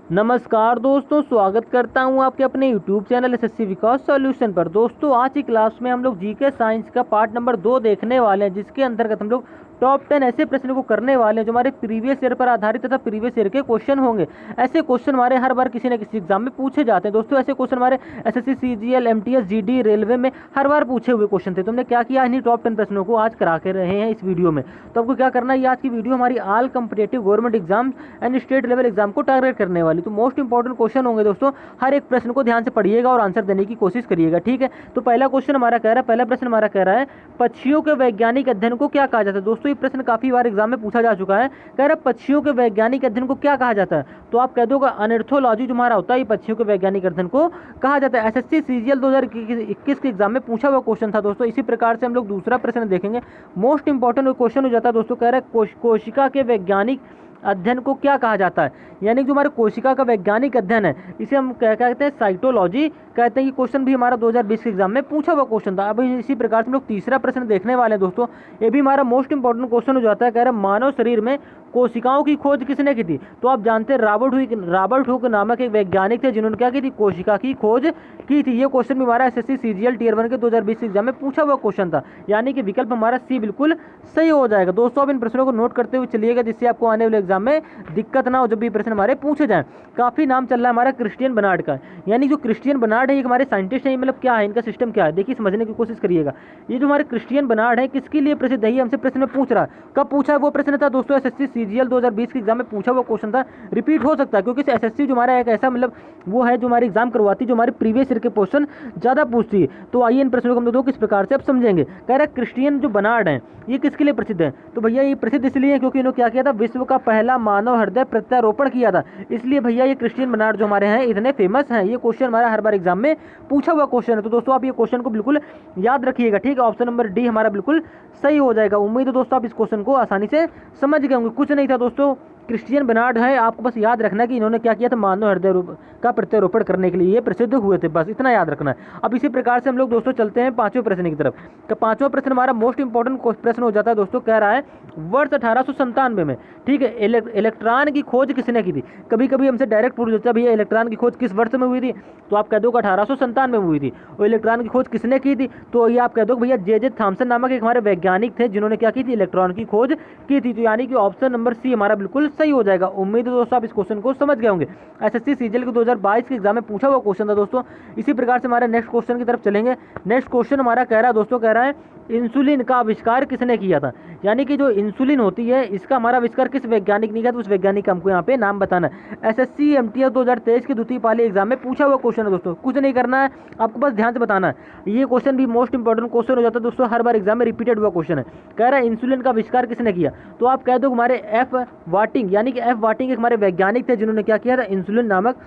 नमस्कार दोस्तों, स्वागत करता हूं आपके अपने YouTube चैनल एसएससी विकास सॉल्यूशन पर। दोस्तों आज की क्लास में हम लोग जीके साइंस का पार्ट नंबर 2 देखने वाले हैं, जिसके अंतर्गत हम लोग टॉप 10 ऐसे प्रश्न को करने वाले हैं जो हमारे प्रीवियस ईयर पर आधारित तथा प्रीवियस ईयर के क्वेश्चन होंगे। ऐसे क्वेश्चन हमारे हर बार किसी न किसी एग्जाम में पूछे जाते हैं। दोस्तों ऐसे क्वेश्चन हमारे SSC, CGL, MTS, GD, railway में हर बार पूछे हुए क्वेश्चन थे। तो हमने क्या किया, इन्हीं टॉप 10 प्रश्नों को आज करा के रहे हैं इस वीडियो में। तो आपको क्या करना है, ये आज की वीडियो हमारी all competitive government exam and state level exam को टारगेट करने वाली। तो मोस्ट इंपॉर्टेंट क्वेश्चन होंगे दोस्तों, हर एक प्रश्न को ध्यान से पढ़िएगा और आंसर देने की कोशिश करिएगा, ठीक है। तो पहला क्वेश्चन हमारा कह रहा है, पहला प्रश्न हमारा कह रहा है, पक्षियों के वैज्ञानिक अध्ययन को क्या कहा जाता है। दोस्तों ये प्रश्न काफी बार एग्जाम में पूछा जा चुका है। कह रहा है पक्षियों के वैज्ञानिक अध्ययन को क्या कहा जाता है, तो आप कह दोगे अनर्थोलॉजी जो हमारा होता है, ये पक्षियों के वैज्ञानिक अध्ययन को कहा जाता है। एसएससी सीजीएल 2021 के एग्जाम में पूछा हुआ क्वेश्चन था दोस्तों। इसी प्रकार से हम लोग दूसरा प्रश्न देखेंगे, मोस्ट इंपॉर्टेंट क्वेश्चन हो जाता है दोस्तों। कह रहा है कोशिका के वैज्ञानिक अध्ययन को क्या कहा जाता है, यानी जो हमारे कोशिका का वैज्ञानिक अध्ययन है, इसे हम क्या कहते हैं, साइटोलॉजी कहते हैं। ये क्वेश्चन भी हमारा 2020 के एग्जाम में पूछा हुआ क्वेश्चन था। अब इसी प्रकार से हम लोग तीसरा प्रश्न देखने वाले हैं दोस्तों। ये भी हमारा मोस्ट इंपॉर्टेंट क्वेश्चन हो जाता है। कह रहे हैं मानव शरीर में कोशिकाओं की खोज किसने की थी। तो आप जानते हैं रॉबर्ट हुक नामक एक वैज्ञानिक थे, जिन्होंने क्या की थी, कोशिका की खोज की थी। ये क्वेश्चन भी हमारा एसएससी सीजीएल टियर 1 के 2020 एग्जाम में पूछा हुआ क्वेश्चन था, यानी कि विकल्प हमारा सी बिल्कुल सही हो जाएगा। दोस्तों आप इन प्रश्नों को नोट करते हुए चलिएगा, जिससे आपको आने वाले एग्जाम में दिक्कत ना हो जब भी प्रश्न हमारे पूछे जाएं। काफी नाम चल रहा है हमारा क्रिस्टियन बर्नार्ड का, यानी जो क्रिस्टियन बर्नार्ड है ये हमारे साइंटिस्ट है। मतलब क्या है, इनका सिस्टम क्या है, देखिए समझने की कोशिश करिएगा। ये जो हमारे क्रिस्टियन बर्नार्ड है किसके लिए प्रसिद्ध है, ये हमसे प्रश्न में पूछ रहा है। कब पूछा है वो प्रश्न था दोस्तों, एसएससी सीजीएल 2020 के एग्जाम में पूछा हुआ क्वेश्चन था। रिपीट हो सकता है क्योंकि एसएससी जो हमारा एक ऐसा मतलब वो है जो हमारे एग्जाम करवाती है, जो हमारे प्रीवियस ईयर के क्वेश्चन ज्यादा पूछती है। तो आइए इन प्रश्नों को हम दो किस प्रकार से अब समझेंगे। कह रहा है क्रिस्टियन जो बर्नार्ड है ये किसके लिए प्रसिद्ध है, तो भैया ये प्रसिद्ध इसलिए है क्योंकि इन्होंने क्या किया था, विश्व का पहला मानव हृदय प्रत्यारोपण किया था। इसलिए भैया ये क्रिस्टियन बर्नार्ड जो हमारे हैं इतने फेमस हैं। ये क्वेश्चन हमारा हर बार एग्जाम में पूछा हुआ क्वेश्चन है। तो दोस्तों आप ये क्वेश्चन को बिल्कुल याद रखिएगा, ठीक है। ऑप्शन नंबर डी हमारा बिल्कुल सही हो जाएगा। उम्मीद है दोस्तों आप इस क्वेश्चन को आसानी से समझ गए होंगे। कुछ नहीं था दोस्तों, क्रिस्टियन बर्नार्ड है, आपको बस याद रखना कि इन्होंने क्या किया था, मानव हृदय का प्रत्यारोपण करने के लिए ये प्रसिद्ध हुए थे, बस इतना याद रखना है। अब इसी प्रकार से हम लोग दोस्तों चलते हैं पांचवें प्रश्न की तरफ। तो पांचवा प्रश्न हमारा मोस्ट इंपॉर्टेंट प्रश्न हो जाता है दोस्तों। कह रहा है वर्ष 1897 में, ठीक है, इलेक्ट्रॉन की खोज किसने की थी। कभी कभी हमसे डायरेक्ट पूछ देता है भैया इलेक्ट्रॉन की खोज किस वर्ष में हुई थी, तो आप कह दो 1897 में हुई थी। और इलेक्ट्रॉन की खोज किसने की थी, तो ये आप कह दो भैया जे थॉमसन नामक एक हमारे वैज्ञानिक थे, जिन्होंने क्या की थी, इलेक्ट्रॉन की खोज की थी। तो यानी कि ऑप्शन नंबर सी हमारा बिल्कुल सही हो जाएगा। उम्मीद है दोस्तों आप इस क्वेश्चन को समझ गए होंगे। एसएससी सीजीएल के 2022 के एग्जाम में पूछा हुआ क्वेश्चन था दोस्तों। इसी प्रकार से हमारे नेक्स्ट क्वेश्चन की तरफ चलेंगे। नेक्स्ट क्वेश्चन हमारा कह रहा है दोस्तों, कह रहा है इंसुलिन का आविष्कार किसने किया था, यानी कि जो इंसुलिन होती है इसका हमारा आविष्कार किस वैज्ञानिक ने किया, तो उस वैज्ञानिक का हमको यहाँ पे नाम बताना है। एसएससी एमटीएस 2023 के द्वितीय पाली एग्जाम में पूछा हुआ क्वेश्चन है दोस्तों। कुछ नहीं करना है, आपको बस ध्यान से बताना है। ये क्वेश्चन भी मोस्ट इंपॉर्टेंट क्वेश्चन हो जाता है दोस्तों, हर बार एग्जाम में रिपीटेड हुआ क्वेश्चन है। कह रहा है इंसुलिन का आविष्कार किसने किया, तो आप कह दो हमारे एफ वाटिंग, यानी कि एफ वाटिंग एक हमारे वैज्ञानिक थे, जिन्होंने क्या किया था, इंसुलिन नामक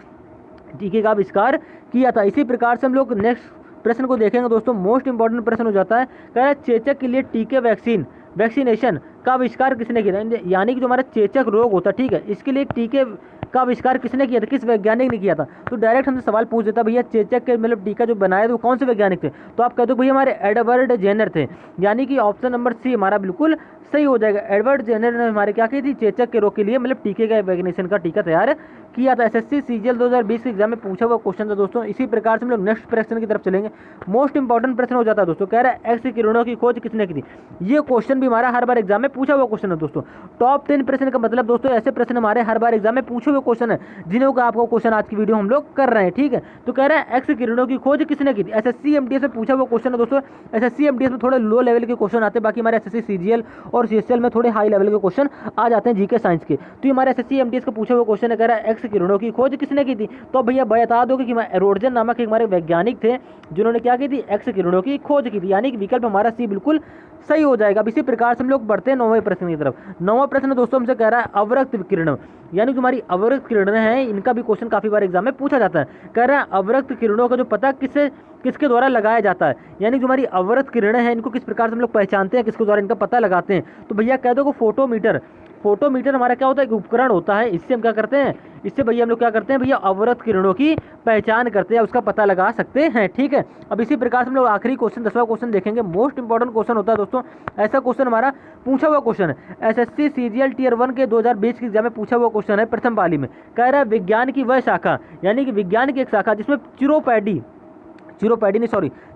टीके का आविष्कार किया था। इसी प्रकार से हम लोग नेक्स्ट प्रश्न को देखेंगे दोस्तों। मोस्ट इंपॉर्टेंट प्रश्न हो जाता है। कह रहा है चेचक के लिए टीके वैक्सीनेशन का आविष्कार किसने किया, यानी कि जो हमारा चेचक रोग होता है, ठीक है, इसके लिए टीके का आविष्कार किसने किया था, किस वैज्ञानिक ने किया था। तो डायरेक्ट हमसे सवाल पूछ देता भैया चेचक के मतलब टीका जो बनाया था वो कौन से वैज्ञानिक थे, तो आप कह दो भैया हमारे एडवर्ड जेनर थे, यानी कि ऑप्शन नंबर सी हमारा बिल्कुल सही हो जाएगा। एडवर्ड जेनर ने हमारे क्या की थी, चेचक के रोग के लिए मतलब टीके का वैक्सीनेशन का टीका तैयार किया था। एसएससी सीजीएल 2020 के एग्जाम में पूछा हुआ क्वेश्चन था दोस्तों। इसी प्रकार से हम लोग नेक्स्ट प्रश्न की तरफ चलेंगे। मोस्ट इंपॉर्टेंट प्रश्न हो जाता है दोस्तों। कह रहा है एक्स किरणों की खोज किसने की थी। ये क्वेश्चन भी हमारा हर बार एग्जाम में पूछा हुआ क्वेश्चन है दोस्तों। टॉप 10 प्रश्न का मतलब दोस्तों ऐसे प्रश्न हमारे हर बार एग्जाम में पूछे हुए क्वेश्चन है, जिन्हों का आपको क्वेश्चन आज की वीडियो हम लोग कर रहे हैं, ठीक है। तो कह रहा है एक्स किरणों की खोज किसने की थी। एसएससी एमटीएस में पूछा हुआ क्वेश्चन है दोस्तों। एसएससी एमटीएस में थोड़े लो लेवल के क्वेश्चन आते हैं, बाकी हमारे एसएससी सीजीएल और सीएसएल में थोड़े हाई लेवल के क्वेश्चन आ जाते हैं जीके साइंस के। तो हमारे एसएससी एमटीएस का पूछा हुआ क्वेश्चन है। कह रहा है एक्स किरणों की खोज किसने की थी, तो भैया बता दो कि रोडजन नामक एक हमारे वैज्ञानिक थे, जिन्होंने क्या की थी, एक्स किरणों की खोज की थी, यानी कि विकल्प हमारा सी बिल्कुल सही हो जाएगा। अब इसी प्रकार से हम लोग बढ़ते हैं 9वें प्रश्न की तरफ। 9वां प्रश्न दोस्तों हमसे कह रहा है अवरक्त किरण, यानी कि हमारी अवरक्त किरणें हैं, इनका भी क्वेश्चन काफी बार एग्जाम में पूछा जाता है। कह रहा है अवरक्त किरणों का जो पता किसके द्वारा लगाया जाता है, यानी जो हमारी अवरक्त किरणें हैं इनको किस प्रकार से हम लोग पहचानते हैं, किसके द्वारा इनका पता लगाते हैं, तो भैया कह दो फोटोमीटर फोटोमीटर हमारा क्या होता है, एक उपकरण होता है। इससे हम क्या करते हैं, इससे भैया हम लोग क्या करते हैं भैया, अवरत किरणों की पहचान करते हैं, उसका पता लगा सकते हैं। ठीक है, अब इसी प्रकार से हम लोग आखिरी क्वेश्चन 10वां क्वेश्चन देखेंगे। मोस्ट इंपॉर्टेंट क्वेश्चन होता है दोस्तों, ऐसा क्वेश्चन हमारा पूछा हुआ क्वेश्चन है, एसएससी सीजीएल टियर 1 के 2020 के एग्जाम में पूछा हुआ क्वेश्चन है प्रथम पाली में। कह रहा है विज्ञान की वह शाखा, यानी कि विज्ञान की एक शाखा जिसमें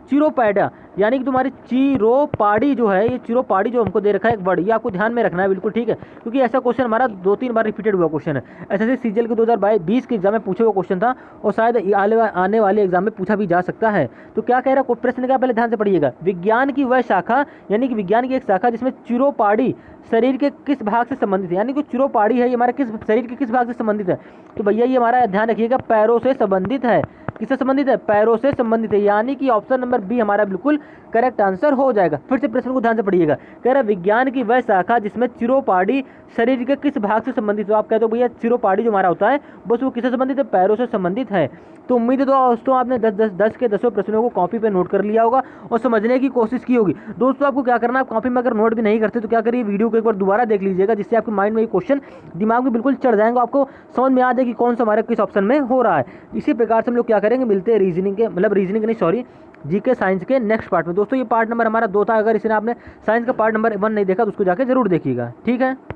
चिरोपैडा यानी कि तुम्हारी चिरोपाडी जो है, ये चिरोपाडी जो हमको दे रखा है एक वर्ड, ये आपको ध्यान में रखना है बिल्कुल। ठीक है, क्योंकि ऐसा क्वेश्चन हमारा 2-3 बार रिपीटेड हुआ क्वेश्चन है। एसएससी सीजीएल के 2020 के एग्जाम में पूछे हुआ क्वेश्चन था और शायद आने वाले एग्जाम में पूछा भी जा सकता है। तो क्या कह रहा है प्रश्न, क्या पहले ध्यान से पढ़िएगा, विज्ञान की वह शाखा यानी कि विज्ञान की एक शाखा जिसमें चिरोपाडी शरीर के किस भाग से संबंधित है, यानी कि चिरोपाडी है ये हमारे किस शरीर के किस भाग से संबंधित है। तो भैया ये हमारा ध्यान रखिएगा, पैरों से संबंधित है। किससे संबंधित है, पैरों से संबंधित है, यानी कि ऑप्शन नंबर बी हमारा बिल्कुल करेक्ट आंसर हो जाएगा। फिर से प्रश्न को ध्यान से पढ़िएगा, कह रहा है विज्ञान की वह शाखा जिसमें चिरोपाडी शरीर के किस भाग से संबंधित हो। आप कहते हो भैया चिरोपाडी जो हमारा होता है बस वो किससे संबंधित है, पैरों से संबंधित है। तो उम्मीद है दोस्तों आपने 10 के 10 प्रश्नों को कॉपी पे नोट कर लिया होगा और समझने की कोशिश की होगी। दोस्तों आपको क्या करना है, आप कॉपी में अगर नोट भी नहीं करते तो क्या करिए, वीडियो को एक बार दोबारा देख लीजिएगा, जिससे आपके माइंड में ये क्वेश्चन दिमाग में बिल्कुल चढ़ जाएंगे, आपको समझ में आ जाए कि कौन सा हमारा किस ऑप्शन में हो रहा है। इसी प्रकार से हम लोग क्या करेंगे, मिलते हैं रीजनिंग के, मतलब रीजनिंग नहीं सॉरी, जीके साइंस के नेक्स्ट पार्ट में। दोस्तों ये पार्ट नंबर हमारा 2 था, अगर इसे आपने साइंस का पार्ट नंबर 1 नहीं देखा तो उसको जाके जरूर देखिएगा। ठीक है।